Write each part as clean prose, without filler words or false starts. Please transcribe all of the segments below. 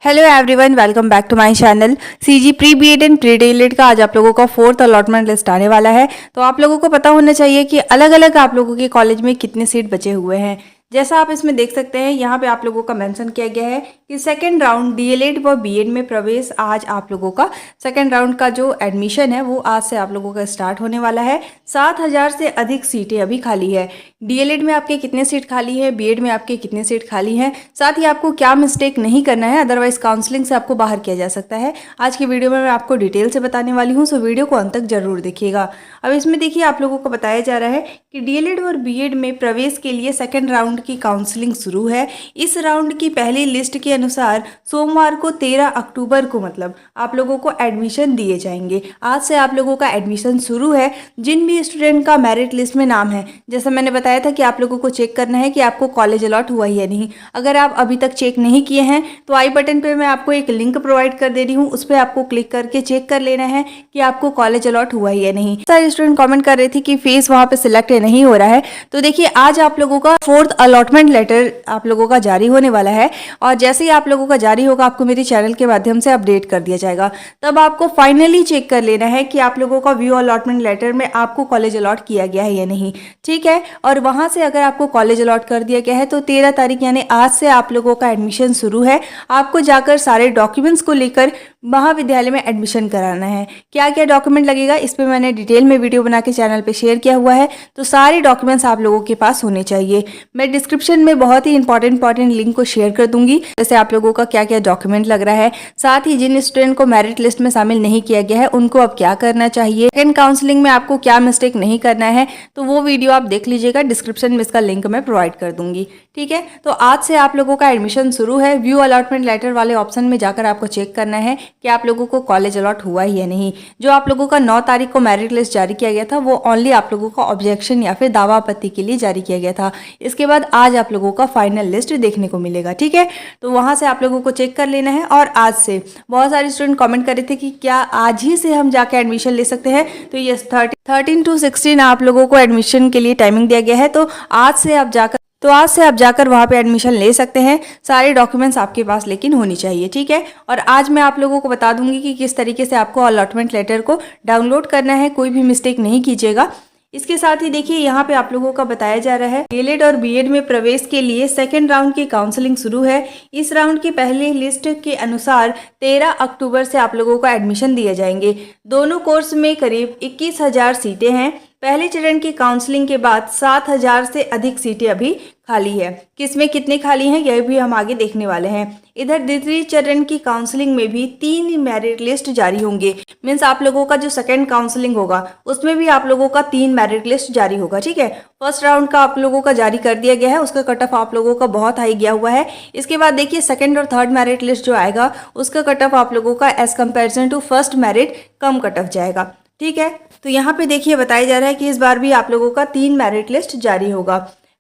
Hello everyone, welcome back to my channel. CG pre BEd and pre DElEd का आज आप लोगों का 4th अलॉटमेंट लिस्ट आने वाला है। तो आप लोगों को पता होना चाहिए कि अलग अलग आप लोगों के कॉलेज में कितने सीट बचे हुए हैं। जैसा आप इसमें देख सकते हैं, यहाँ पे आप लोगों का मेंशन किया गया है कि सेकंड राउंड डीएलएड व बीएड में प्रवेश आज आप लोगों का सेकंड राउंड का जो एडमिशन है वो आज से आप लोगों का स्टार्ट होने वाला है। 7,000 से अधिक सीटें अभी खाली है। डीएलएड में आपके कितने सीट खाली है, बीएड में आपके कितने सीट खाली हैं, साथ ही आपको क्या मिस्टेक नहीं करना है, अदरवाइज काउंसलिंग से आपको बाहर किया जा सकता है। आज की वीडियो में मैं आपको डिटेल से बताने वाली हूँ, सो वीडियो को अंत तक जरूर देखिएगा। अब इसमें देखिए आप लोगों को बताया जा रहा है कि डीएलएड और बीएड में प्रवेश के लिए सेकंड राउंड की काउंसलिंग शुरू है। इस राउंड की पहली लिस्ट के अनुसार सोमवार को 13 अक्टूबर को मतलब आप लोगों को एडमिशन दिए जाएंगे। आज से आप लोगों का एडमिशन शुरू है। जिन भी स्टूडेंट का मेरिट लिस्ट में नाम है, जैसा मैंने बताया था कि आप लोगों को चेक करना है कि आपको कॉलेज अलॉट हुआ है या नहीं। अगर आप अभी तक चेक नहीं किए हैं तो आई बटन पे मैं आपको एक लिंक प्रोवाइड कर दे रही हूँ, उस पर आपको क्लिक करके चेक कर लेना है कि आपको कॉलेज अलॉट हुआ है या नहीं। सारे स्टूडेंट कमेंट कर रहे थे कि फीस वहां पे सिलेक्ट नहीं हो रहा है। तो देखिए आज आप लोगों का 4th अलॉटमेंट लेटर आप लोगों का जारी होने वाला है, और जैसे ही आप लोगों का जारी होगा आपको मेरे चैनल के माध्यम से अपडेट कर दिया जाएगा। तब आपको फाइनली चेक कर लेना है कि आप लोगों का व्यू अलॉटमेंट लेटर में आपको कॉलेज अलॉट किया गया है या नहीं, ठीक है। और वहां से अगर आपको कॉलेज अलॉट कर दिया गया है तो 13 तारीख यानी आज से आप लोगों का एडमिशन शुरू है। आपको जाकर सारे डॉक्यूमेंट्स को लेकर महाविद्यालय में एडमिशन कराना है। क्या क्या डॉक्यूमेंट लगेगा इस पे मैंने डिटेल में वीडियो बना के चैनल पे शेयर किया हुआ है, तो सारे डॉक्यूमेंट्स आप लोगों के पास होने चाहिए। मैं डिस्क्रिप्शन में बहुत ही इंपॉर्टेंट लिंक को शेयर कर दूंगी, जैसे आप लोगों का क्या क्या डॉक्यूमेंट लग रहा है, साथ ही जिन स्टूडेंट को मेरिट लिस्ट में शामिल नहीं किया गया है उनको अब क्या करना चाहिए, सेकंड काउंसलिंग में आपको क्या मिस्टेक नहीं करना है, तो वो वीडियो आप देख लीजिएगा। डिस्क्रिप्शन में इसका लिंक मैं प्रोवाइड कर दूंगी, ठीक है। तो आज से आप लोगों का एडमिशन शुरू है। व्यू अलॉटमेंट लेटर वाले ऑप्शन में जाकर आपको चेक करना है कि आप लोगों को कॉलेज अलॉट हुआ है या नहीं। जो आप लोगों का 9 तारीख को मेरिट लिस्ट जारी किया गया था वो ओनली आप लोगों का ऑब्जेक्शन या फिर दावा आपत्ति के लिए जारी किया गया था। इसके बाद आज आप लोगों का फाइनल लिस्ट देखने को मिलेगा, ठीक है। तो वहां से आप लोगों को चेक कर लेना है। और आज से बहुत सारे स्टूडेंट कमेंट कर रहे थे कि क्या आज ही से हम जाके एडमिशन ले सकते हैं, तो ये 13 to 16 आप लोगों को एडमिशन के लिए टाइमिंग दिया गया है। तो आज से आप जाकर वहाँ पे एडमिशन ले सकते हैं। सारे डॉक्यूमेंट्स आपके पास लेकिन होनी चाहिए, ठीक है। और आज मैं आप लोगों को बता दूंगी कि किस तरीके से आपको अलॉटमेंट लेटर को डाउनलोड करना है। कोई भी मिस्टेक नहीं कीजिएगा। इसके साथ ही देखिए यहाँ पे आप लोगों का बताया जा रहा है डीएलएड और बीएड में प्रवेश के लिए सेकंड राउंड की काउंसलिंग शुरू है। इस राउंड की पहली लिस्ट के अनुसार 13 अक्टूबर से आप लोगों को एडमिशन दिए जाएंगे। दोनों कोर्स में करीब 21,000 सीटें हैं। पहले चरण की काउंसलिंग के बाद 7,000 से अधिक सीटें अभी खाली है। किसमें कितने खाली हैं यह भी हम आगे देखने वाले हैं। इधर द्वितीय चरण की काउंसलिंग में भी 3 मेरिट लिस्ट जारी होंगे। मीन्स आप लोगों का जो सेकंड काउंसलिंग होगा उसमें भी आप लोगों का 3 मेरिट लिस्ट जारी होगा, ठीक है। फर्स्ट राउंड का आप लोगों का जारी कर दिया गया है, उसका कट ऑफ आप लोगों का बहुत हाई गया हुआ है। इसके बाद देखिए सेकंड और थर्ड मेरिट लिस्ट जो आएगा उसका कट ऑफ आप लोगों का as comparison to first merit कम कट ऑफ जाएगा, ठीक है। तो यहाँ पे देखिए बताया जा रहा है कि इस बार भी आप लोगों का 3 मेरिट लिस्ट जारी होगा।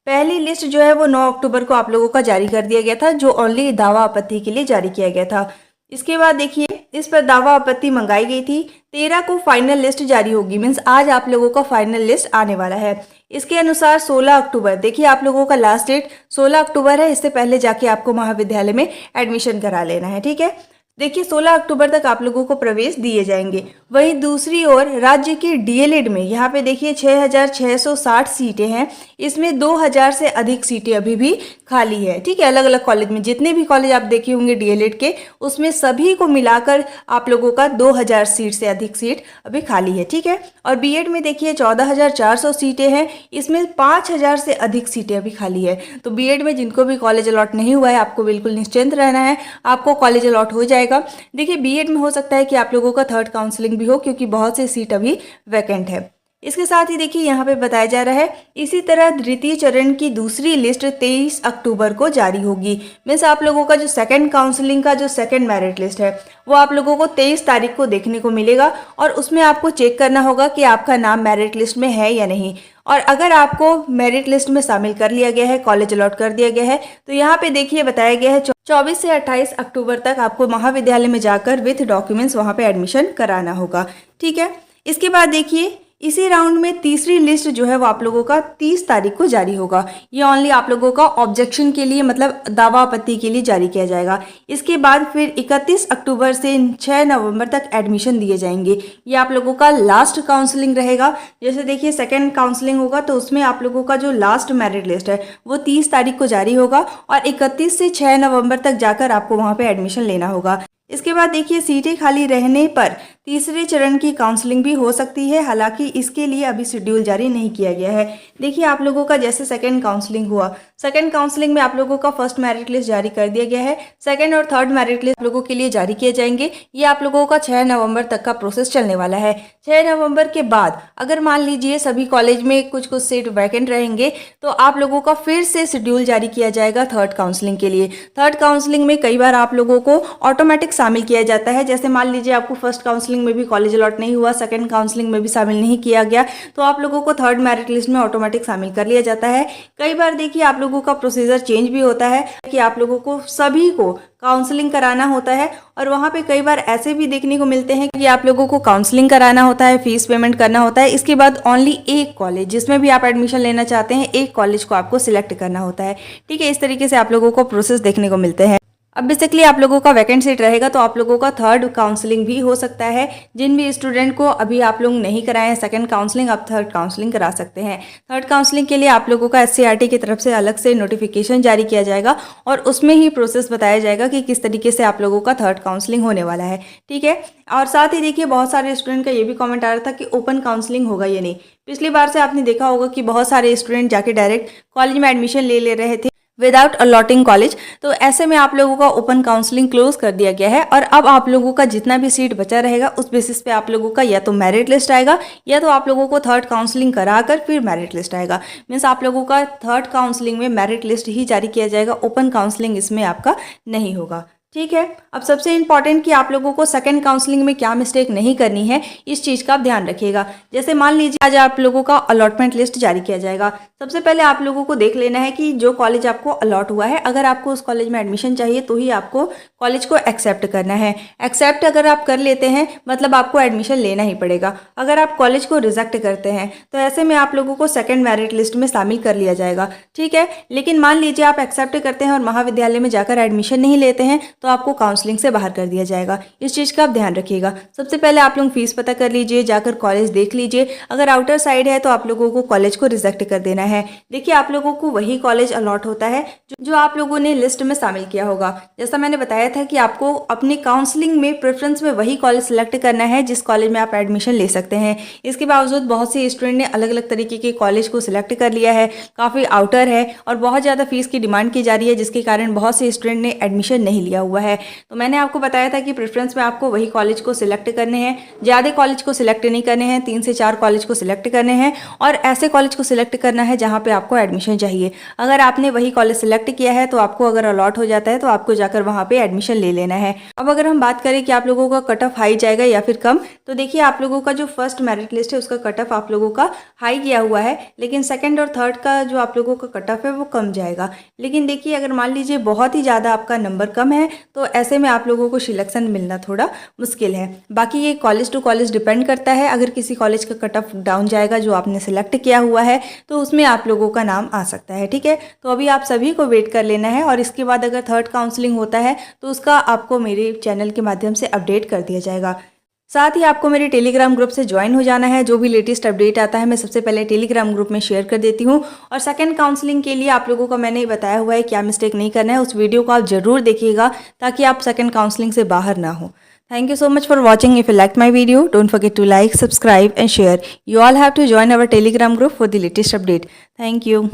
पहली लिस्ट जो है वो 9 अक्टूबर को आप लोगों का जारी कर दिया गया था, जो ओनली दावा आपत्ति के लिए जारी किया गया था। इसके बाद देखिए इस पर दावा आपत्ति मंगाई गई थी। 13 को फाइनल लिस्ट जारी होगी। मीन्स आज आप लोगों का फाइनल लिस्ट आने वाला है। इसके अनुसार 16 अक्टूबर देखिए आप लोगों का लास्ट डेट 16 अक्टूबर है। इससे पहले जाके आपको महाविद्यालय में एडमिशन करा लेना है, ठीक है। देखिए 16 अक्टूबर तक आप लोगों को प्रवेश दिए जाएंगे। वहीं दूसरी ओर राज्य के डीएलएड में यहाँ पे देखिए 6,660 सीटें हैं। इसमें 2,000 से अधिक सीटें अभी भी खाली है, ठीक है। अलग अलग कॉलेज में जितने भी कॉलेज आप देखे होंगे डीएलएड के, उसमें सभी को मिलाकर आप लोगों का 2,000 सीट से अधिक सीट अभी खाली है, ठीक है। और बीएड में देखिए 14,400 सीटें हैं। इसमें 5,000 से अधिक सीटें अभी खाली है। तो बीएड में जिनको भी कॉलेज अलॉट नहीं हुआ है आपको बिल्कुल निश्चिंत रहना है, आपको कॉलेज अलॉट हो जाएगा। देखिए बीएड में हो सकता है कि आप लोगों का थर्ड काउंसलिंग भी हो, क्योंकि बहुत से सीट अभी वैकेंट है। इसके साथ ही देखिए यहाँ पे बताया जा रहा है इसी तरह द्वितीय चरण की दूसरी लिस्ट 23 अक्टूबर को जारी होगी। मीन्स आप लोगों का जो सेकंड काउंसलिंग का जो सेकंड मेरिट लिस्ट है वो आप लोगों को 23 तारीख को देखने को मिलेगा। और उसमें आपको चेक करना होगा कि आपका नाम मेरिट लिस्ट में है या नहीं। और अगर आपको मेरिट लिस्ट में शामिल कर लिया गया है, कॉलेज अलॉट कर दिया गया है, तो यहाँ पे देखिए बताया गया है 24 से 28 अक्टूबर तक आपको महाविद्यालय में जाकर विथ डॉक्यूमेंट्स वहाँ पे एडमिशन कराना होगा, ठीक है। इसके बाद देखिए इसी राउंड में तीसरी लिस्ट जो है वो आप लोगों का 30 तारीख को जारी होगा। ये ओनली आप लोगों का ऑब्जेक्शन के लिए, मतलब दावा आपत्ति के लिए जारी किया जाएगा। इसके बाद फिर 31 अक्टूबर से 6 नवंबर तक एडमिशन दिए जाएंगे। ये आप लोगों का लास्ट काउंसलिंग रहेगा। जैसे देखिए सेकेंड काउंसलिंग होगा तो उसमें आप लोगों का जो लास्ट मेरिट लिस्ट है वो 30 तारीख को जारी होगा और 31 से 6 नवंबर तक जाकर आपको वहाँ पे एडमिशन लेना होगा। इसके बाद देखिए सीटें खाली रहने पर तीसरे चरण की काउंसलिंग भी हो सकती है, हालांकि इसके लिए अभी शेड्यूल जारी नहीं किया गया है। देखिए आप लोगों का जैसे सेकंड काउंसलिंग हुआ, सेकंड काउंसलिंग में आप लोगों का फर्स्ट मेरिट लिस्ट जारी कर दिया गया है। सेकंड और थर्ड मेरिट लिस्ट आप लोगों के लिए जारी किए जाएंगे। ये आप लोगों का 6 नवंबर तक का प्रोसेस चलने वाला है। 6 नवंबर के बाद अगर मान लीजिए सभी कॉलेज में कुछ कुछ सीट वैकेंट रहेंगे तो आप लोगों का फिर से शेड्यूल जारी किया जाएगा थर्ड काउंसलिंग के लिए। थर्ड काउंसलिंग में कई बार आप लोगों को ऑटोमेटिक शामिल किया जाता है। जैसे मान लीजिए आपको फर्स्ट काउंसलिंग में भी कॉलेज अलॉट नहीं हुआ, सेकंड काउंसलिंग में भी शामिल नहीं किया गया, तो आप लोगों को थर्ड मेरिट लिस्ट में ऑटोमेटिक शामिल कर लिया जाता है। कई बार देखिए आप लोगों का प्रोसीजर चेंज भी होता है कि आप लोगों को सभी को काउंसलिंग कराना होता है और वहाँ पे कई बार ऐसे भी देखने को मिलते हैं कि आप लोगों को काउंसलिंग कराना होता है, फीस पेमेंट करना होता है। इसके बाद ओनली एक कॉलेज जिसमें भी आप एडमिशन लेना चाहते हैं, एक कॉलेज को आपको सिलेक्ट करना होता है। ठीक है, इस तरीके से आप लोगों को प्रोसेस देखने को मिलते हैं। अब बेसिकली आप लोगों का वैकेंट सीट रहेगा तो आप लोगों का थर्ड काउंसलिंग भी हो सकता है। जिन भी स्टूडेंट को अभी आप लोग नहीं कराए हैं सेकंड काउंसलिंग, आप थर्ड काउंसलिंग करा सकते हैं। थर्ड काउंसलिंग के लिए आप लोगों का SCERT की तरफ से अलग से नोटिफिकेशन जारी किया जाएगा और उसमें ही प्रोसेस बताया जाएगा कि किस तरीके से आप लोगों का थर्ड काउंसलिंग होने वाला है। ठीक है, और साथ ही देखिए बहुत सारे स्टूडेंट का ये भी कॉमेंट आ रहा था कि ओपन काउंसलिंग होगा या नहीं। पिछली बार से आपने देखा होगा कि बहुत सारे स्टूडेंट जाके डायरेक्ट कॉलेज में एडमिशन ले रहे थे विदाउट अलॉटिंग कॉलेज। तो ऐसे में आप लोगों का ओपन काउंसलिंग क्लोज कर दिया गया है और अब आप लोगों का जितना भी सीट बचा रहेगा उस बेसिस पे आप लोगों का या तो मेरिट लिस्ट आएगा या तो आप लोगों को थर्ड काउंसलिंग कराकर फिर मेरिट लिस्ट आएगा। मीन्स आप लोगों का थर्ड काउंसलिंग में मेरिट लिस्ट ही जारी किया जाएगा, ओपन काउंसलिंग इसमें आपका नहीं होगा। ठीक है, अब सबसे इम्पॉर्टेंट कि आप लोगों को सेकंड काउंसलिंग में क्या मिस्टेक नहीं करनी है, इस चीज़ का आप ध्यान रखिएगा। जैसे मान लीजिए आज आप लोगों का अलॉटमेंट लिस्ट जारी किया जाएगा। सबसे पहले आप लोगों को देख लेना है कि जो कॉलेज आपको अलॉट हुआ है, अगर आपको उस कॉलेज में एडमिशन चाहिए तो ही आपको कॉलेज को एक्सेप्ट करना है। एक्सेप्ट अगर आप कर लेते हैं मतलब आपको एडमिशन लेना ही पड़ेगा। अगर आप कॉलेज को रिजेक्ट करते हैं तो ऐसे में आप लोगों को सेकेंड मेरिट लिस्ट में शामिल कर लिया जाएगा। ठीक है, लेकिन मान लीजिए आप एक्सेप्ट करते हैं और महाविद्यालय में जाकर एडमिशन नहीं लेते हैं तो आपको काउंसलिंग से बाहर कर दिया जाएगा। इस चीज़ का आप ध्यान रखिएगा। सबसे पहले आप लोग फीस पता कर लीजिए, जाकर कॉलेज देख लीजिए। अगर आउटर साइड है तो आप लोगों को कॉलेज को रिजेक्ट कर देना है। देखिए आप लोगों को वही कॉलेज अलॉट होता है जो आप लोगों ने लिस्ट में शामिल किया होगा। जैसा मैंने बताया था कि आपको अपनी काउंसलिंग में प्रेफरेंस में वही कॉलेज सिलेक्ट करना है जिस कॉलेज में आप एडमिशन ले सकते हैं। इसके बावजूद बहुत से स्टूडेंट ने अलग अलग तरीके के कॉलेज को सिलेक्ट कर लिया है, काफ़ी आउटर है और बहुत ज़्यादा फीस की डिमांड की जा रही है, जिसके कारण बहुत से स्टूडेंट ने एडमिशन नहीं लिया हुआ है। तो मैंने आपको बताया था कि प्रेफरेंस में आपको वही कॉलेज को सिलेक्ट करने हैं, ज़्यादा कॉलेज को सिलेक्ट नहीं करने हैं, 3 से 4 कॉलेज को सिलेक्ट करने हैं और ऐसे कॉलेज को सिलेक्ट करना है जहाँ पे आपको एडमिशन चाहिए। अगर आपने वही कॉलेज सिलेक्ट किया है तो आपको अगर अलॉट हो जाता है तो आपको जाकर वहाँ पे एडमिशन ले लेना है। अब अगर हम बात करें कि आप लोगों का कट ऑफ हाई जाएगा या फिर कम, तो देखिए आप लोगों का जो फर्स्ट मेरिट लिस्ट है उसका कट ऑफ आप लोगों का हाई गया हुआ है, लेकिन सेकेंड और थर्ड का जो आप लोगों का कट ऑफ है वो कम जाएगा। लेकिन देखिए अगर मान लीजिए बहुत ही ज़्यादा आपका नंबर कम है तो ऐसे में आप लोगों को सिलेक्शन मिलना थोड़ा मुश्किल है। बाकी ये कॉलेज टू कॉलेज डिपेंड करता है। अगर किसी कॉलेज का कट ऑफ डाउन जाएगा जो आपने सिलेक्ट किया हुआ है तो उसमें आप लोगों का नाम आ सकता है। ठीक है, तो अभी आप सभी को वेट कर लेना है और इसके बाद अगर थर्ड काउंसलिंग होता है तो उसका आपको मेरे चैनल के माध्यम से अपडेट कर दिया जाएगा। साथ ही आपको मेरे टेलीग्राम ग्रुप से ज्वाइन हो जाना है। जो भी लेटेस्ट अपडेट आता है मैं सबसे पहले टेलीग्राम ग्रुप में शेयर कर देती हूँ। और सेकंड काउंसलिंग के लिए आप लोगों को मैंने बताया हुआ है क्या मिस्टेक नहीं करना है, उस वीडियो को आप जरूर देखिएगा ताकि आप सेकंड काउंसलिंग से बाहर ना हो। Thank you so much for watching. If you liked my video, don't forget to like, subscribe and share. You all have to join our Telegram group for the latest update. Thank you.